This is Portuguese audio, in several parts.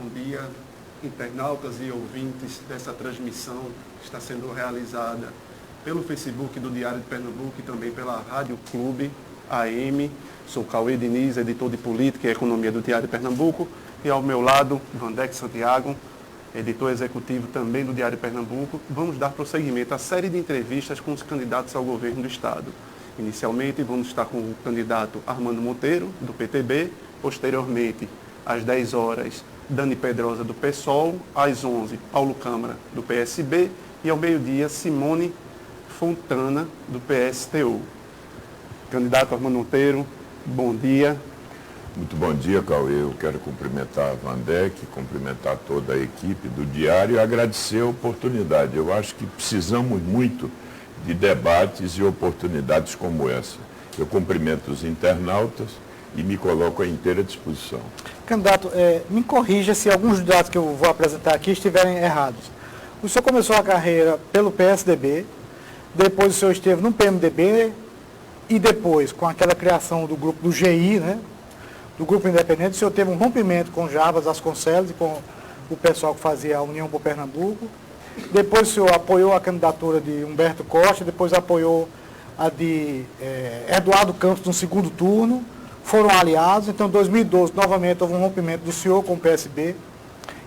Bom dia, internautas e ouvintes dessa transmissão que está sendo realizada pelo Facebook do Diário de Pernambuco e também pela Rádio Clube AM. Sou Cauê Diniz, editor de Política e Economia do Diário de Pernambuco, e ao meu lado, Vandeck Santiago, editor executivo também do Diário de Pernambuco. Vamos dar prosseguimento à série de entrevistas com os candidatos ao governo do Estado. Inicialmente, vamos estar com o candidato Armando Monteiro, do PTB, posteriormente, às 10 horas, Dani Pedrosa, do PSOL, às 11, Paulo Câmara, do PSB, e ao meio-dia, Simone Fontana, do PSTU. Candidato Armando Monteiro, bom dia. Muito bom dia, Cauê. Eu quero cumprimentar a Vandeck, cumprimentar toda a equipe do Diário e agradecer a oportunidade. Eu acho que precisamos muito de debates e oportunidades como essa. Eu cumprimento os internautas e me coloco à inteira disposição. Candidato, me corrija se alguns dos dados que eu vou apresentar aqui estiverem errados. O senhor começou a carreira pelo PSDB, depois o senhor esteve no PMDB e depois, com aquela criação do grupo do GI, né, do Grupo Independente, o senhor teve um rompimento com Jarbas Vasconcelos e com o pessoal que fazia a União por Pernambuco. Depois o senhor apoiou a candidatura de Humberto Costa, depois apoiou a de Eduardo Campos no segundo turno. Foram aliados, então em 2012 novamente houve um rompimento do senhor com o PSB,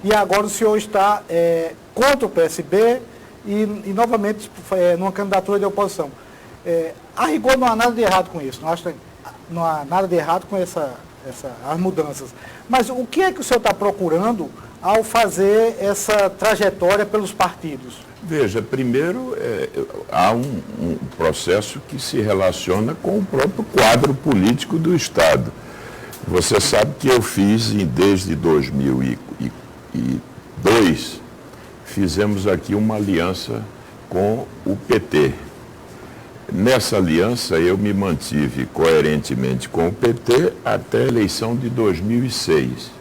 e agora o senhor está contra o PSB e novamente numa candidatura de oposição. A rigor não há nada de errado com isso, não há nada de errado com as mudanças. Mas o que é que o senhor está procurando ao fazer essa trajetória pelos partidos? Veja, primeiro, há um processo que se relaciona com o próprio quadro político do Estado. Você sabe que eu fiz, desde 2002, fizemos aqui uma aliança com o PT. Nessa aliança, eu me mantive coerentemente com o PT até a eleição de 2006.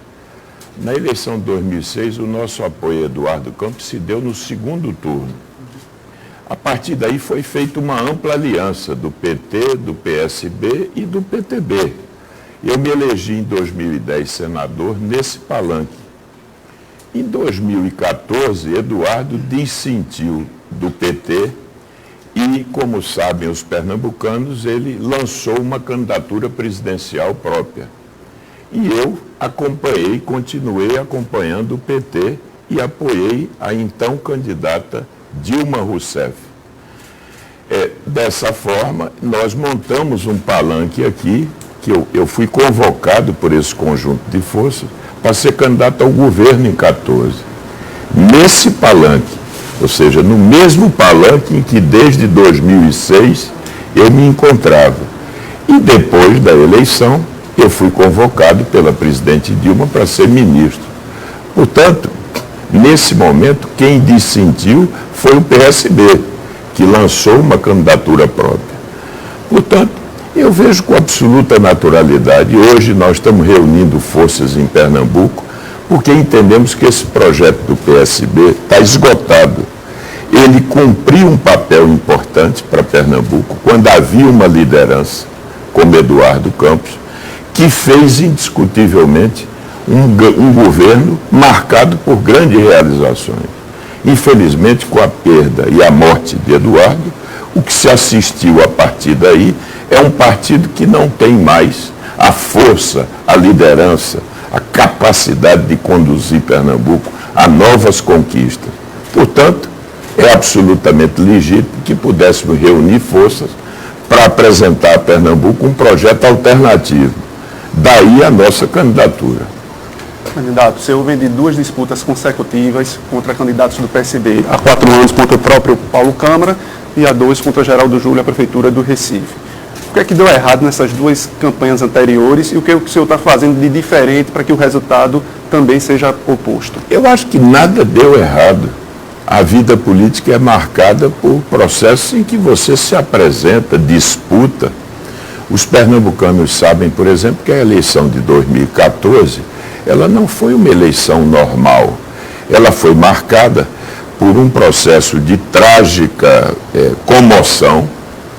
Na eleição de 2006, o nosso apoio a Eduardo Campos se deu no segundo turno. A partir daí foi feita uma ampla aliança do PT, do PSB e do PTB. Eu me elegi em 2010 senador nesse palanque. Em 2014, Eduardo dissentiu do PT e, como sabem os pernambucanos, ele lançou uma candidatura presidencial própria. E eu acompanhei, continuei acompanhando o PT e apoiei a então candidata Dilma Rousseff. Dessa forma, nós montamos um palanque aqui, que eu fui convocado por esse conjunto de forças para ser candidato ao governo em 2014. Nesse palanque, ou seja, no mesmo palanque em que desde 2006 eu me encontrava. E depois da eleição, eu fui convocado pela presidente Dilma para ser ministro. Portanto, nesse momento, quem dissentiu foi o PSB, que lançou uma candidatura própria. Portanto, eu vejo com absoluta naturalidade, hoje nós estamos reunindo forças em Pernambuco, porque entendemos que esse projeto do PSB está esgotado. Ele cumpriu um papel importante para Pernambuco, quando havia uma liderança, como Eduardo Campos, que fez indiscutivelmente um governo marcado por grandes realizações. Infelizmente, com a perda e a morte de Eduardo, o que se assistiu a partir daí é um partido que não tem mais a força, a liderança, a capacidade de conduzir Pernambuco a novas conquistas. Portanto, é absolutamente legítimo que pudéssemos reunir forças para apresentar a Pernambuco um projeto alternativo. Daí a nossa candidatura. Candidato, o senhor vem de 2 disputas consecutivas contra candidatos do PSB. Há 4 anos contra o próprio Paulo Câmara e há 2 contra Geraldo Júlio, a Prefeitura do Recife. O que é que deu errado nessas 2 campanhas anteriores e o que o senhor está fazendo de diferente para que o resultado também seja oposto? Eu acho que nada deu errado. A vida política é marcada por processos em que você se apresenta, disputa. Os pernambucanos sabem, por exemplo, que a eleição de 2014, ela não foi uma eleição normal. Ela foi marcada por um processo de trágica comoção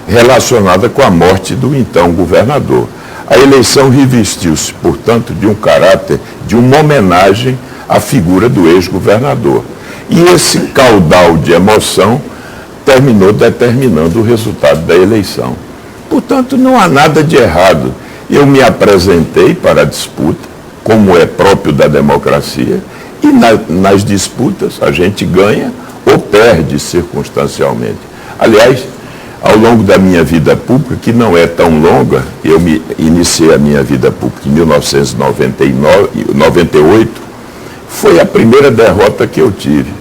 relacionada com a morte do então governador. A eleição revestiu-se, portanto, de um caráter, de uma homenagem a figura do ex-governador. E esse caudal de emoção terminou determinando o resultado da eleição. Portanto, não há nada de errado. Eu me apresentei para a disputa, como é próprio da democracia, e nas disputas a gente ganha ou perde circunstancialmente. Aliás, ao longo da minha vida pública, que não é tão longa, eu iniciei a minha vida pública em 1998, foi a primeira derrota que eu tive.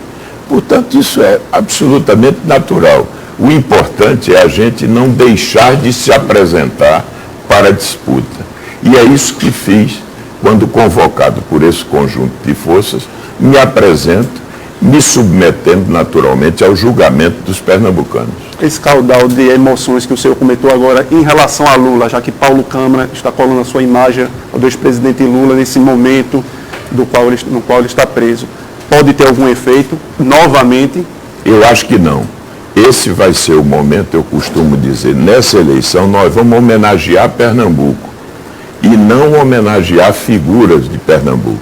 Portanto, isso é absolutamente natural. O importante é a gente não deixar de se apresentar para a disputa. E é isso que fiz quando convocado por esse conjunto de forças, me apresento, me submetendo naturalmente ao julgamento dos pernambucanos. Esse caudal de emoções que o senhor comentou agora em relação a Lula, já que Paulo Câmara está colando a sua imagem do ex-presidente Lula nesse momento no qual ele está preso, pode ter algum efeito novamente? Eu acho que não. Esse vai ser o momento, eu costumo dizer, nessa eleição nós vamos homenagear Pernambuco e não homenagear figuras de Pernambuco.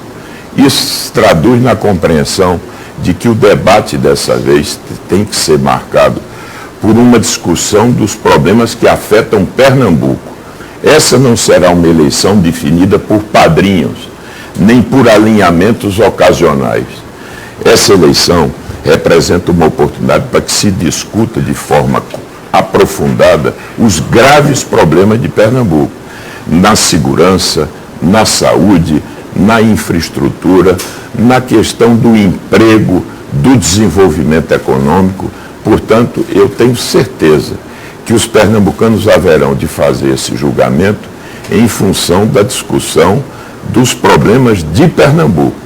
Isso se traduz na compreensão de que o debate dessa vez tem que ser marcado por uma discussão dos problemas que afetam Pernambuco. Essa não será uma eleição definida por padrinhos, nem por alinhamentos ocasionais. Essa eleição representa uma oportunidade para que se discuta de forma aprofundada os graves problemas de Pernambuco, na segurança, na saúde, na infraestrutura, na questão do emprego, do desenvolvimento econômico. Portanto, eu tenho certeza que os pernambucanos haverão de fazer esse julgamento em função da discussão dos problemas de Pernambuco.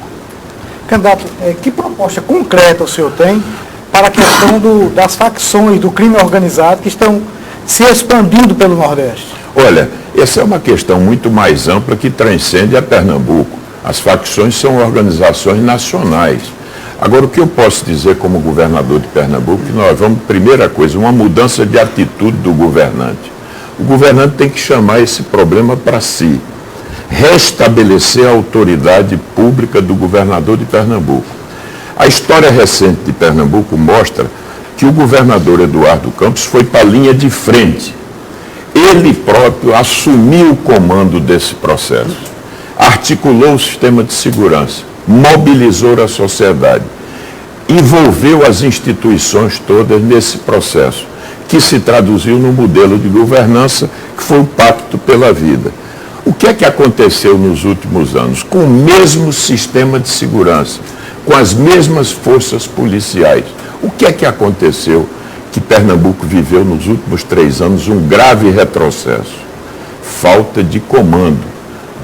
Candidato, que proposta concreta o senhor tem para a questão das facções do crime organizado que estão se expandindo pelo Nordeste? Olha, essa é uma questão muito mais ampla que transcende a Pernambuco. As facções são organizações nacionais. Agora, o que eu posso dizer como governador de Pernambuco, que nós vamos, primeira coisa, uma mudança de atitude do governante. O governante tem que chamar esse problema para si, restabelecer a autoridade pública do governador de Pernambuco. A história recente de Pernambuco mostra que o governador Eduardo Campos foi para a linha de frente. Ele próprio assumiu o comando desse processo, articulou o sistema de segurança, mobilizou a sociedade, envolveu as instituições todas nesse processo, que se traduziu no modelo de governança que foi o Pacto pela Vida. O que é que aconteceu nos últimos anos? Com o mesmo sistema de segurança, com as mesmas forças policiais. O que é que aconteceu que Pernambuco viveu nos últimos 3 anos um grave retrocesso? Falta de comando,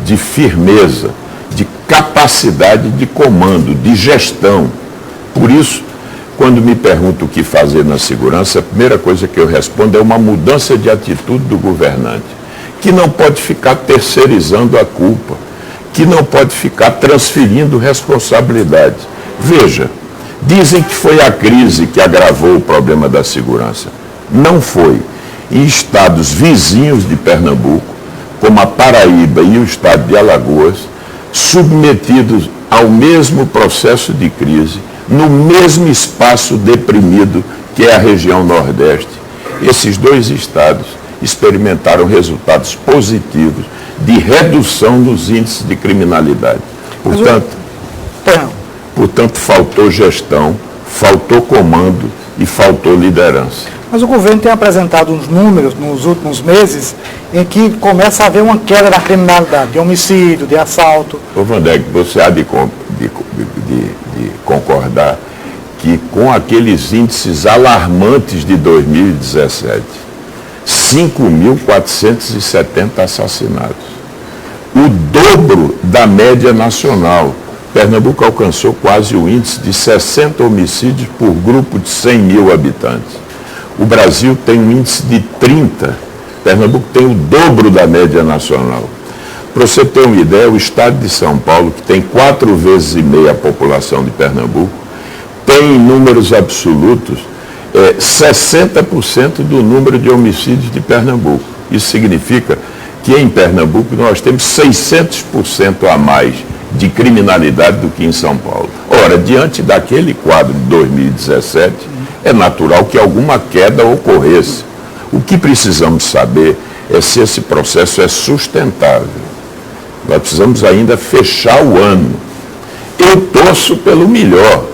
de firmeza, de capacidade de comando, de gestão. Por isso, quando me perguntam o que fazer na segurança, a primeira coisa que eu respondo é uma mudança de atitude do governante, que não pode ficar terceirizando a culpa, que não pode ficar transferindo responsabilidade. Veja, dizem que foi a crise que agravou o problema da segurança. Não foi. Em estados vizinhos de Pernambuco, como a Paraíba e o estado de Alagoas, submetidos ao mesmo processo de crise, no mesmo espaço deprimido que é a região Nordeste, esses 2 estados experimentaram resultados positivos de redução nos índices de criminalidade. Portanto, faltou gestão, faltou comando e faltou liderança. Mas o governo tem apresentado uns números nos últimos meses em que começa a haver uma queda da criminalidade, de homicídio, de assalto. Ô Vandeck, você há de concordar que com aqueles índices alarmantes de 2017, 5.470 assassinatos, o dobro da média nacional. Pernambuco alcançou quase o índice de 60 homicídios por grupo de 100 mil habitantes. O Brasil tem um índice de 30, Pernambuco tem o dobro da média nacional. Para você ter uma ideia, o estado de São Paulo, que tem 4,5 vezes a população de Pernambuco, tem em números absolutos 60% do número de homicídios de Pernambuco. Isso significa que em Pernambuco nós temos 600% a mais de criminalidade do que em São Paulo. Ora, diante daquele quadro de 2017, é natural que alguma queda ocorresse. O que precisamos saber é se esse processo é sustentável. Nós precisamos ainda fechar o ano. Eu torço pelo melhor.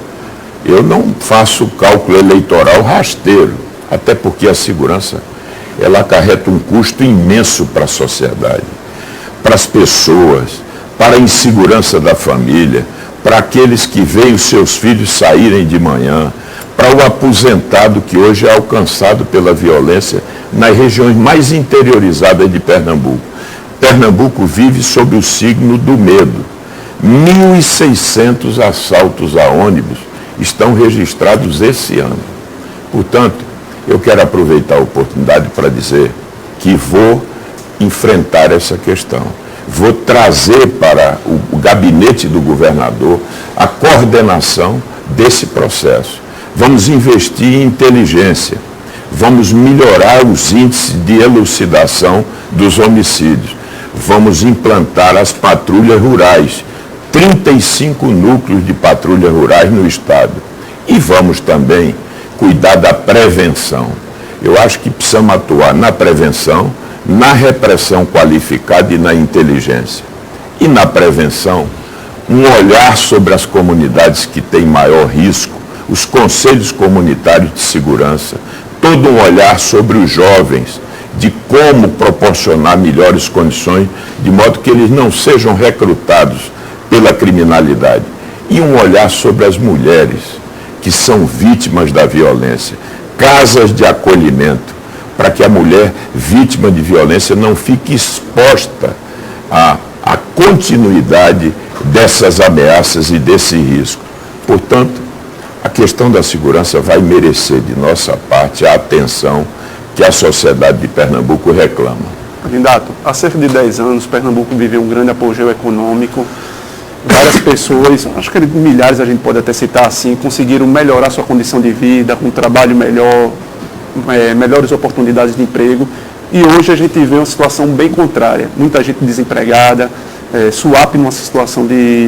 Eu não faço cálculo eleitoral rasteiro, até porque a segurança, ela acarreta um custo imenso para a sociedade, para as pessoas, para a insegurança da família, para aqueles que veem os seus filhos saírem de manhã, para o aposentado que hoje é alcançado pela violência nas regiões mais interiorizadas de Pernambuco. Pernambuco vive sob o signo do medo. 1.600 assaltos a ônibus estão registrados esse ano. Portanto, eu quero aproveitar a oportunidade para dizer que vou enfrentar essa questão. Vou trazer para o gabinete do governador a coordenação desse processo. Vamos investir em inteligência. Vamos melhorar os índices de elucidação dos homicídios. Vamos implantar as patrulhas rurais. 35 núcleos de patrulhas rurais no estado. E vamos também cuidar da prevenção. Eu acho que precisamos atuar na prevenção, na repressão qualificada e na inteligência. E na prevenção, um olhar sobre as comunidades que têm maior risco, os conselhos comunitários de segurança, todo um olhar sobre os jovens, de como proporcionar melhores condições, de modo que eles não sejam recrutados pela criminalidade. E um olhar sobre as mulheres que são vítimas da violência, casas de acolhimento, para que a mulher vítima de violência não fique exposta à continuidade dessas ameaças e desse risco. Portanto, a questão da segurança vai merecer de nossa parte a atenção que a sociedade de Pernambuco reclama. Candidato, há cerca de 10 anos, Pernambuco viveu um grande apogeu econômico. Várias pessoas, acho que milhares a gente pode até citar assim, conseguiram melhorar sua condição de vida, com um trabalho melhor, melhores oportunidades de emprego. E hoje a gente vê uma situação bem contrária. Muita gente desempregada, SUAP numa situação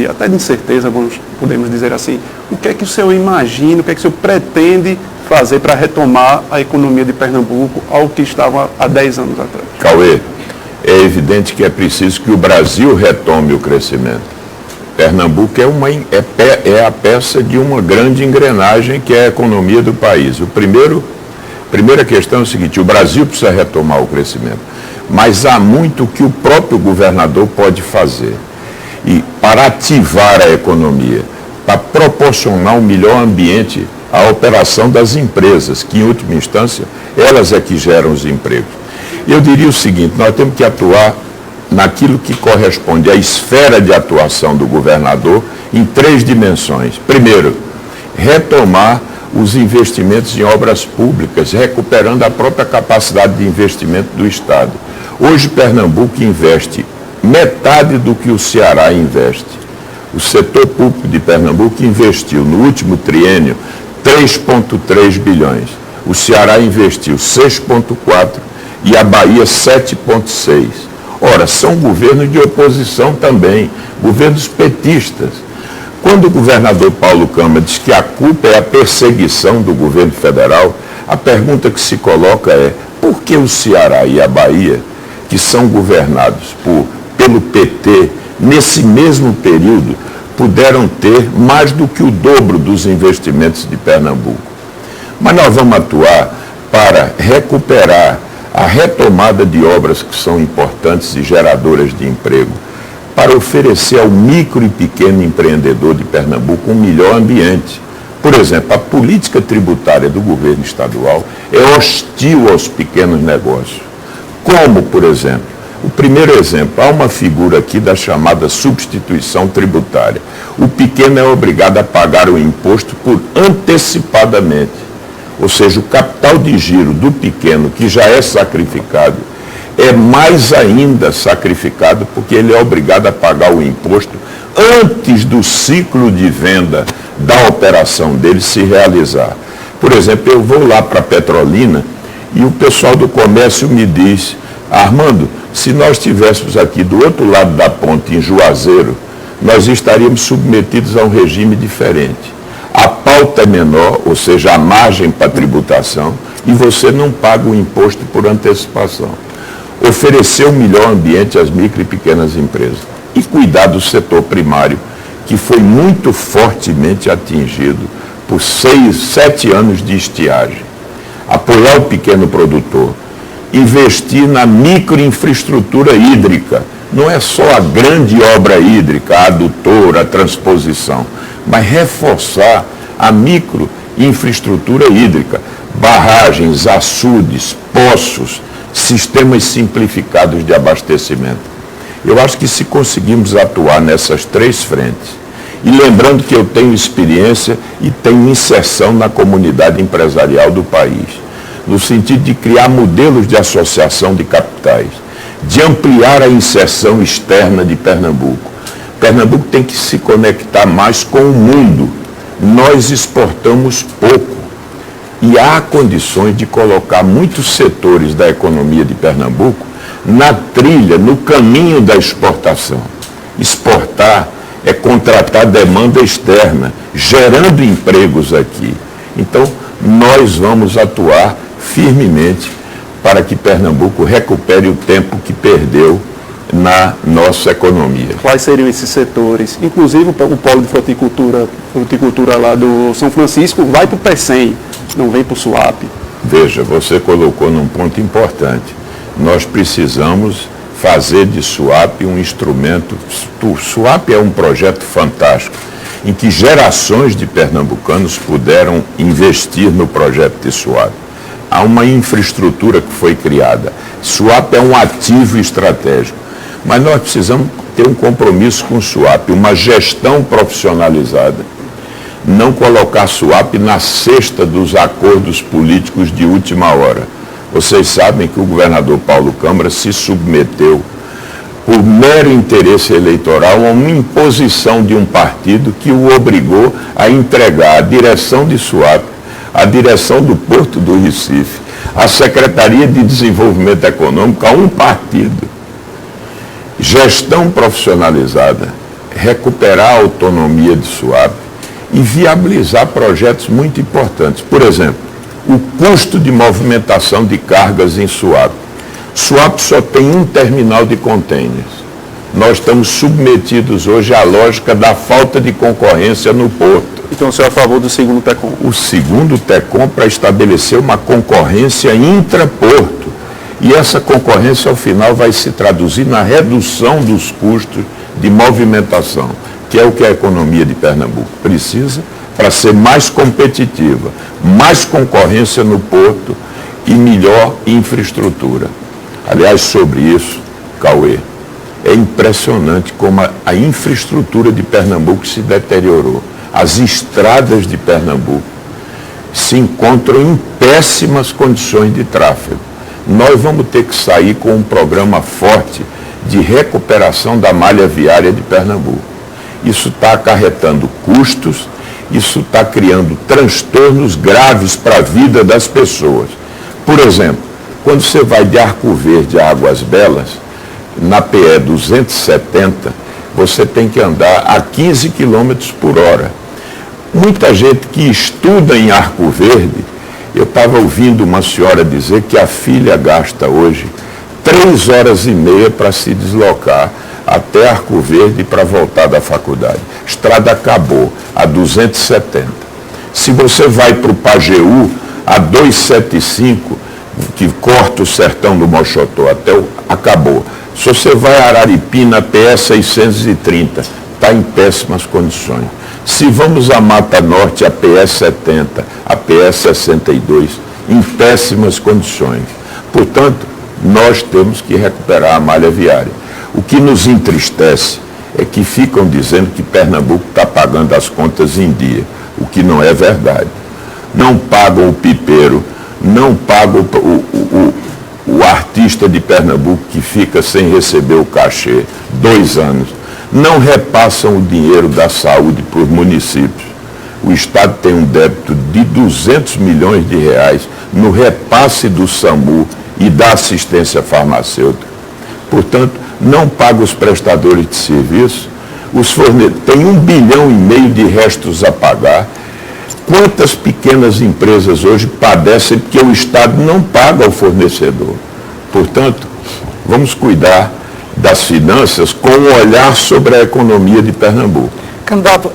até de incerteza, podemos dizer assim. O que é que o senhor imagina, o que é que o senhor pretende fazer para retomar a economia de Pernambuco ao que estava há 10 anos atrás? Cauê, é evidente que é preciso que o Brasil retome o crescimento. Pernambuco é a peça de uma grande engrenagem que é a economia do país. Primeira questão é o seguinte: o Brasil precisa retomar o crescimento, mas há muito que o próprio governador pode fazer. E para ativar a economia, para proporcionar um melhor ambiente à operação das empresas, que em última instância, elas é que geram os empregos. Eu diria o seguinte: nós temos que atuar naquilo que corresponde à esfera de atuação do governador em 3 dimensões. Primeiro, retomar os investimentos em obras públicas, recuperando a própria capacidade de investimento do Estado. Hoje, Pernambuco investe metade do que o Ceará investe. O setor público de Pernambuco investiu no último triênio 3,3 bilhões. O Ceará investiu 6,4 e a Bahia 7,6. Ora, são governos de oposição também, governos petistas. Quando o governador Paulo Câmara diz que a culpa é a perseguição do governo federal, a pergunta que se coloca é: por que o Ceará e a Bahia, que são governados pelo PT, nesse mesmo período, puderam ter mais do que o dobro dos investimentos de Pernambuco? Mas nós vamos atuar para recuperar a retomada de obras que são importantes e geradoras de emprego, para oferecer ao micro e pequeno empreendedor de Pernambuco um melhor ambiente. Por exemplo, a política tributária do governo estadual é hostil aos pequenos negócios. Como, por exemplo, o primeiro exemplo, há uma figura aqui da chamada substituição tributária. O pequeno é obrigado a pagar o imposto por antecipadamente. Ou seja, o capital de giro do pequeno, que já é sacrificado, é mais ainda sacrificado porque ele é obrigado a pagar o imposto antes do ciclo de venda da operação dele se realizar. Por exemplo, eu vou lá para Petrolina e o pessoal do comércio me diz: Armando, se nós estivéssemos aqui do outro lado da ponte, em Juazeiro, nós estaríamos submetidos a um regime diferente. A pauta é menor, ou seja, a margem para tributação, e você não paga o imposto por antecipação. Oferecer um melhor ambiente às micro e pequenas empresas e cuidar do setor primário, que foi muito fortemente atingido por 7 anos de estiagem. Apoiar o pequeno produtor, investir na microinfraestrutura hídrica. Não é só a grande obra hídrica, a adutora, a transposição, mas reforçar a microinfraestrutura hídrica, barragens, açudes, poços, sistemas simplificados de abastecimento. Eu acho que se conseguimos atuar nessas 3 frentes, e lembrando que eu tenho experiência e tenho inserção na comunidade empresarial do país, no sentido de criar modelos de associação de capitais, de ampliar a inserção externa de Pernambuco. Pernambuco tem que se conectar mais com o mundo. Nós exportamos pouco e há condições de colocar muitos setores da economia de Pernambuco na trilha, no caminho da exportação. Exportar é contratar demanda externa, gerando empregos aqui. Então, nós vamos atuar firmemente para que Pernambuco recupere o tempo que perdeu na nossa economia. Quais seriam esses setores? Inclusive o polo de fruticultura lá do São Francisco vai para o PECEM, não vem para o SUAP. Veja, você colocou num ponto importante. Nós precisamos fazer de SUAP um instrumento. O SUAP é um projeto fantástico, em que gerações de pernambucanos puderam investir no projeto de SUAP. Há uma infraestrutura que foi criada. SUAP é um ativo estratégico. Mas nós precisamos ter um compromisso com o SUAP, uma gestão profissionalizada. Não colocar SUAP na cesta dos acordos políticos de última hora. Vocês sabem que o governador Paulo Câmara se submeteu, por mero interesse eleitoral, a uma imposição de um partido que o obrigou a entregar a direção de SUAP, a direção do Porto do Recife, a Secretaria de Desenvolvimento Econômico a um partido. Gestão profissionalizada, recuperar a autonomia de SUAP e viabilizar projetos muito importantes. Por exemplo, o custo de movimentação de cargas em SUAP. SUAP só tem um terminal de contêineres. Nós estamos submetidos hoje à lógica da falta de concorrência no porto. Então, o senhor é a favor do segundo TECOM? O segundo TECOM para estabelecer uma concorrência intraporto. E essa concorrência, ao final, vai se traduzir na redução dos custos de movimentação, que é o que a economia de Pernambuco precisa para ser mais competitiva, mais concorrência no porto e melhor infraestrutura. Aliás, sobre isso, Cauê, é impressionante como a infraestrutura de Pernambuco se deteriorou. As estradas de Pernambuco se encontram em péssimas condições de tráfego. Nós vamos ter que sair com um programa forte de recuperação da malha viária de Pernambuco. Isso está acarretando custos, isso está criando transtornos graves para a vida das pessoas. Por exemplo, quando você vai de Arco Verde a Águas Belas, na PE 270, você tem que andar a 15 km por hora. Muita gente que estuda em Arco Verde, eu estava ouvindo uma senhora dizer que a filha gasta hoje 3 horas e meia para se deslocar até Arco Verde para voltar da faculdade. A estrada acabou, a 270. Se você vai para o Pajeú, a 275, que corta o sertão do Mochotó, acabou. Se você vai a Araripina, PE 630, está em péssimas condições. Se vamos a Mata Norte, a PE 70, a PE 62, em péssimas condições. Portanto, nós temos que recuperar a malha viária. O que nos entristece é que ficam dizendo que Pernambuco está pagando as contas em dia, o que não é verdade. Não pagam o pipeiro, não pagam o artista de Pernambuco que fica sem receber o cachê 2 anos. Não repassam o dinheiro da saúde para os municípios. O Estado tem um débito de 200 milhões de reais no repasse do SAMU e da assistência farmacêutica. Portanto, não paga os prestadores de serviço. Tem 1,5 bilhão de restos a pagar. Quantas pequenas empresas hoje padecem porque o Estado não paga ao fornecedor? Portanto, vamos cuidar das finanças com um olhar sobre a economia de Pernambuco. Candidato,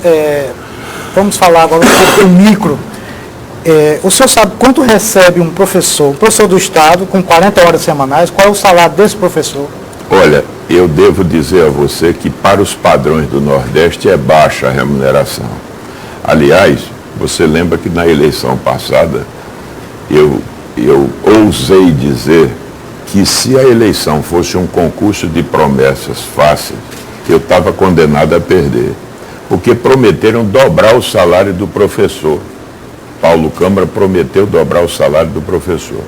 vamos falar agora um pouco do micro. O senhor sabe quanto recebe um professor do Estado com 40 horas semanais? Qual é o salário desse professor? Olha, eu devo dizer a você que para os padrões do Nordeste é baixa a remuneração. Aliás, você lembra que na eleição passada eu ousei dizer que se a eleição fosse um concurso de promessas fáceis, eu estava condenado a perder. Porque prometeram dobrar o salário do professor. Paulo Câmara prometeu dobrar o salário do professor.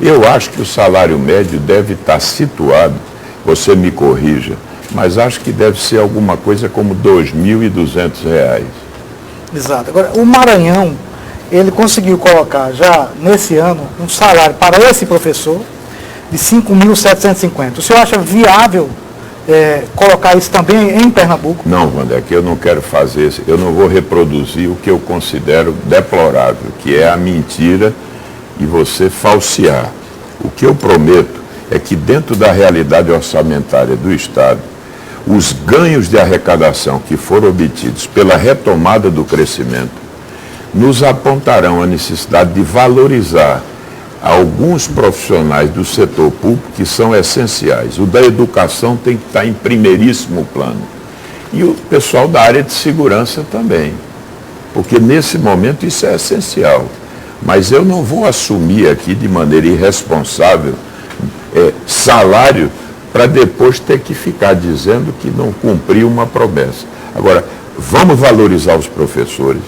Eu acho que o salário médio deve estar situado, você me corrija, mas acho que deve ser alguma coisa como R$ 2.200. Exato. Agora, o Maranhão, ele conseguiu colocar já nesse ano um salário para esse professor de 5.750. O senhor acha viável colocar isso também em Pernambuco? Não, Wander, que eu não quero fazer isso. Eu não vou reproduzir o que eu considero deplorável, que é a mentira e você falsear. O que eu prometo é que dentro da realidade orçamentária do Estado, os ganhos de arrecadação que foram obtidos pela retomada do crescimento nos apontarão a necessidade de valorizar alguns profissionais do setor público que são essenciais. O da educação tem que estar em primeiríssimo plano. E o pessoal da área de segurança também. Porque nesse momento isso é essencial. Mas eu não vou assumir aqui de maneira irresponsável salário para depois ter que ficar dizendo que não cumpriu uma promessa. Agora, vamos valorizar os professores.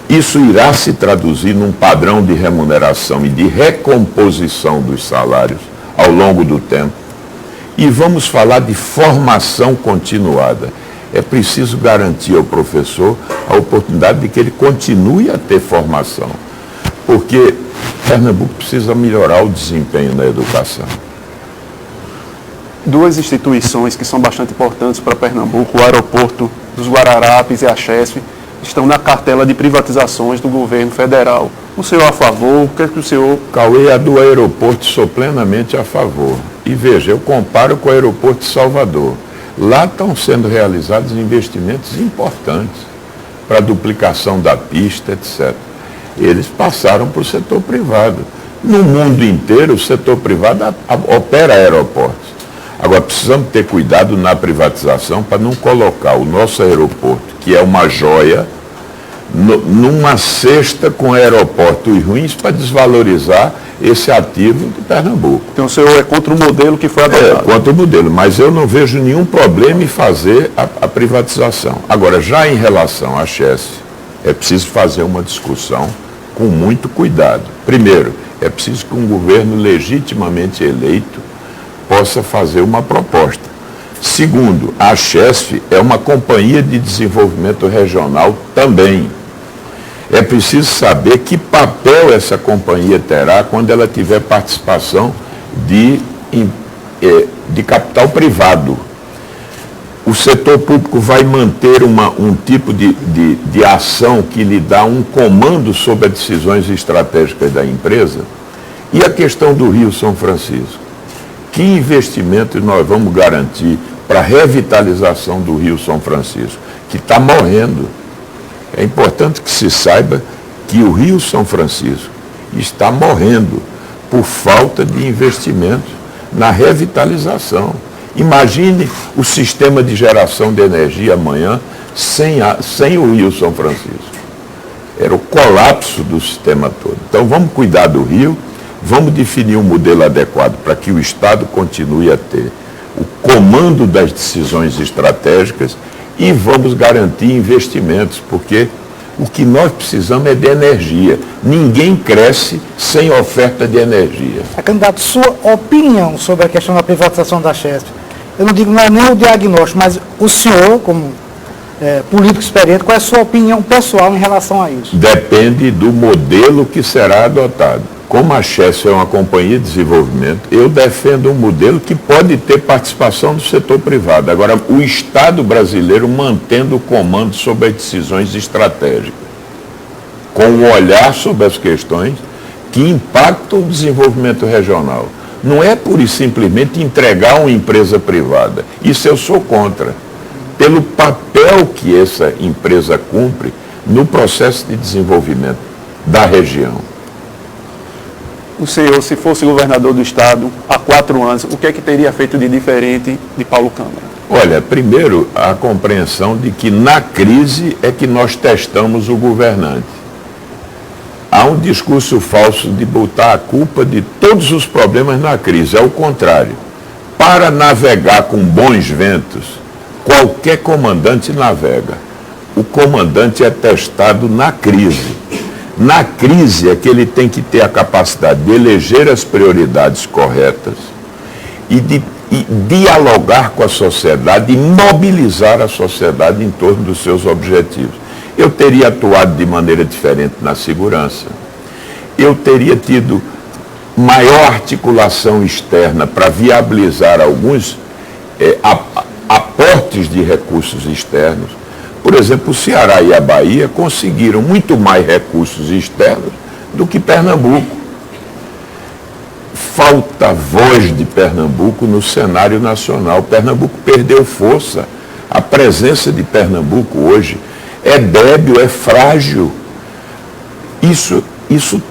Isso irá se traduzir num padrão de remuneração e de recomposição dos salários ao longo do tempo. E vamos falar de formação continuada. É preciso garantir ao professor a oportunidade de que ele continue a ter formação. Porque Pernambuco precisa melhorar o desempenho na educação. Duas instituições que são bastante importantes para Pernambuco, o aeroporto dos Guararapes e a Chesf, estão na cartela de privatizações do governo federal. O senhor é a favor? O que é que o senhor... Cauê, a do aeroporto sou plenamente a favor. E veja, eu comparo com o aeroporto de Salvador. Lá estão sendo realizados investimentos importantes para a duplicação da pista, etc. Eles passaram para o setor privado. No mundo inteiro, o setor privado opera aeroportos. Agora, precisamos ter cuidado na privatização para não colocar o nosso aeroporto, que é uma joia, numa cesta com aeroportos ruins para desvalorizar esse ativo de Pernambuco. Então o senhor é contra o modelo que foi adotado? É, contra o modelo, mas eu não vejo nenhum problema em fazer a privatização. Agora, já em relação à Chesf, é preciso fazer uma discussão com muito cuidado. Primeiro, é preciso que um governo legitimamente eleito possa fazer uma proposta. Segundo, a Chesf é uma companhia de desenvolvimento regional também. É preciso saber que papel essa companhia terá quando ela tiver participação de capital privado. O setor público vai manter um tipo de ação que lhe dá um comando sobre as decisões estratégicas da empresa? E a questão do Rio São Francisco? Que investimentos nós vamos garantir para a revitalização do Rio São Francisco, que está morrendo? É importante que se saiba que o Rio São Francisco está morrendo por falta de investimentos na revitalização. Imagine o sistema de geração de energia amanhã sem o Rio São Francisco. Era o colapso do sistema todo. Então vamos cuidar do Rio, vamos definir um modelo adequado para que o Estado continue a ter o comando das decisões estratégicas e vamos garantir investimentos, porque o que nós precisamos é de energia. Ninguém cresce sem oferta de energia. Candidato, sua opinião sobre a questão da privatização da Chesf, eu não digo não é nem o diagnóstico, mas o senhor, como político experiente, qual é a sua opinião pessoal em relação a isso? Depende do modelo que será adotado. como a Chess é uma companhia de desenvolvimento, eu defendo um modelo que pode ter participação do setor privado. Agora, o Estado brasileiro mantendo o comando sobre as decisões estratégicas, com um olhar sobre as questões que impactam o desenvolvimento regional. Não é pura e simplesmente entregar a uma empresa privada. Isso eu sou contra. Pelo papel que essa empresa cumpre no processo de desenvolvimento da região. O senhor, se fosse governador do estado há 4 anos, o que é que teria feito de diferente de Paulo Câmara? Olha, primeiro, a compreensão de que na crise é que nós testamos o governante. Há um discurso falso de botar a culpa de todos os problemas na crise. É o contrário. Para navegar com bons ventos, qualquer comandante navega. O comandante é testado na crise. Na crise é que ele tem que ter a capacidade de eleger as prioridades corretas e de dialogar com a sociedade e mobilizar a sociedade em torno dos seus objetivos. Eu teria atuado de maneira diferente na segurança. Eu teria tido maior articulação externa para viabilizar alguns aportes de recursos externos. Por exemplo, o Ceará e a Bahia conseguiram muito mais recursos externos do que Pernambuco. Falta voz de Pernambuco no cenário nacional. Pernambuco perdeu força. A presença de Pernambuco hoje é débil, é frágil. Isso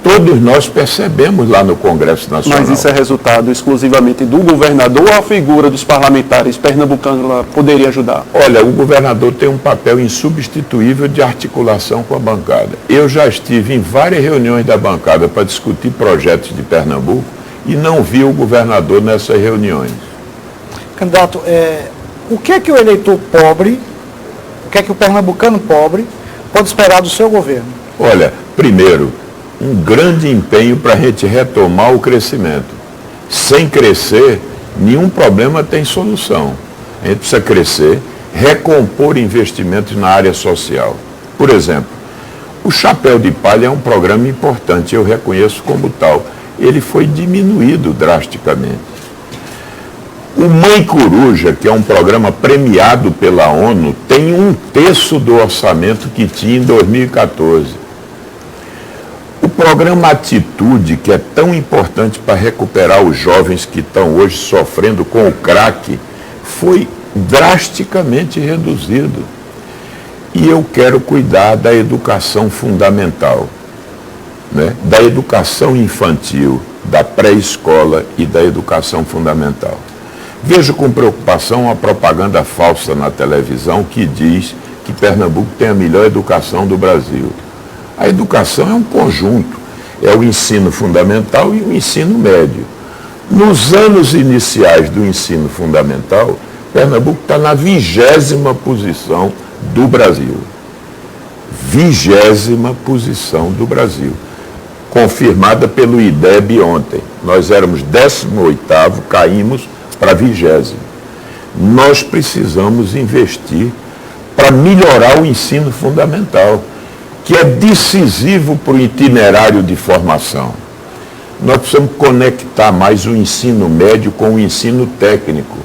todos nós percebemos lá no Congresso Nacional. Mas isso é resultado exclusivamente do governador ou a figura dos parlamentares pernambucanos poderia ajudar? Olha, o governador tem um papel insubstituível de articulação com a bancada. Eu já estive em várias reuniões da bancada para discutir projetos de Pernambuco e não vi o governador nessas reuniões. Candidato, o que é que o eleitor pobre, o que é que o pernambucano pobre pode esperar do seu governo? Olha, primeiro, um grande empenho para a gente retomar o crescimento. Sem crescer, nenhum problema tem solução. A gente precisa crescer, recompor investimentos na área social. Por exemplo, o Chapéu de Palha é um programa importante, eu reconheço como tal. Ele foi diminuído drasticamente. O Mãe Coruja, que é um programa premiado pela ONU, tem 1/3 do orçamento que tinha em 2014. O programa Atitude, que é tão importante para recuperar os jovens que estão hoje sofrendo com o crack, foi drasticamente reduzido. E eu quero cuidar da educação fundamental, né? Da educação infantil, da pré-escola e da educação fundamental. Vejo com preocupação a propaganda falsa na televisão que diz que Pernambuco tem a melhor educação do Brasil. A educação é um conjunto, é o ensino fundamental e o ensino médio. Nos anos iniciais do ensino fundamental, Pernambuco está na 20ª posição do Brasil. 20ª posição do Brasil. Confirmada pelo IDEB ontem. Nós éramos 18º, caímos para 20º. Nós precisamos investir para melhorar o ensino fundamental, que é decisivo para o itinerário de formação. Nós precisamos conectar mais o ensino médio com o ensino técnico,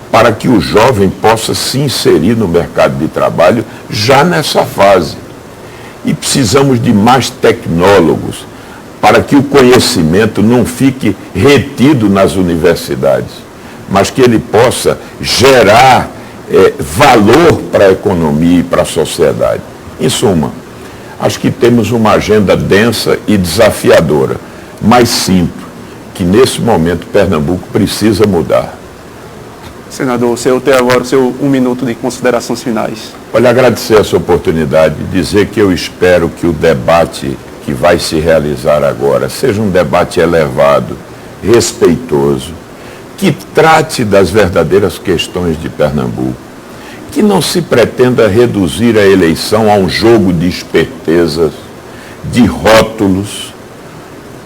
para que o jovem possa se inserir no mercado de trabalho já nessa fase. E precisamos de mais tecnólogos, para que o conhecimento não fique retido nas universidades, mas que ele possa gerar valor para a economia e para a sociedade. Em suma, acho que temos uma agenda densa e desafiadora, mas sinto que nesse momento Pernambuco precisa mudar. Senador, o senhor tem agora o seu 1 minuto de considerações finais. Olha, agradecer essa oportunidade, dizer que eu espero que o debate que vai se realizar agora seja um debate elevado, respeitoso, que trate das verdadeiras questões de Pernambuco, que não se pretenda reduzir a eleição a um jogo de espertezas, de rótulos.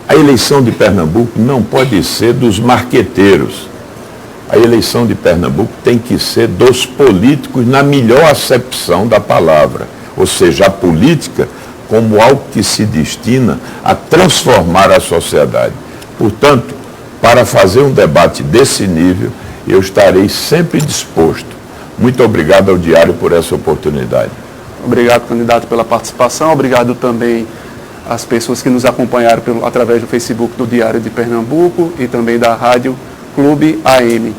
A eleição de Pernambuco não pode ser dos marqueteiros. A eleição de Pernambuco tem que ser dos políticos na melhor acepção da palavra. Ou seja, a política como algo que se destina a transformar a sociedade. Portanto, para fazer um debate desse nível, eu estarei sempre disposto. Muito obrigado ao Diário por essa oportunidade. Obrigado, candidato, pela participação. Obrigado também às pessoas que nos acompanharam através do Facebook do Diário de Pernambuco e também da Rádio Clube AM.